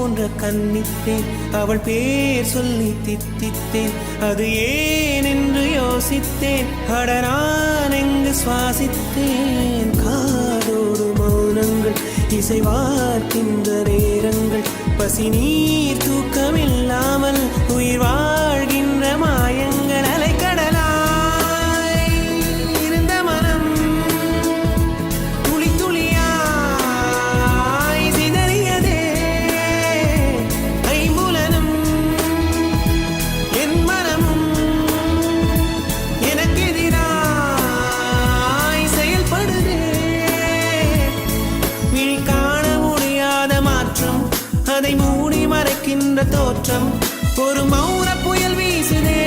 போன்ற கன்னித்தேன் அவள் பேர் சொல்லி தித்தித்தேன் அது ஏன் என்று யோசித்தேன் அட நான் எங்கு சுவாசித்தேன் காதோடு மௌனங்கள் இசைவார்க்கின்ற நேரங்கள் பசி நீர் தூக்கமில்லாமல் உயிர் வாழ்கின்ற மாயங்கள் அலைக்கடலாய் இருந்த மனம் துளி துளியாய் சிதறியதே ஐம்புலனும் என் மனமும் எனக்கெதிராய் செயல்படுதே விழி காண முடியாத மாற்றம் அதை மூடி மறைக்கின்ற தோற்றம் ஒரு மௌன புயல் வீசுதே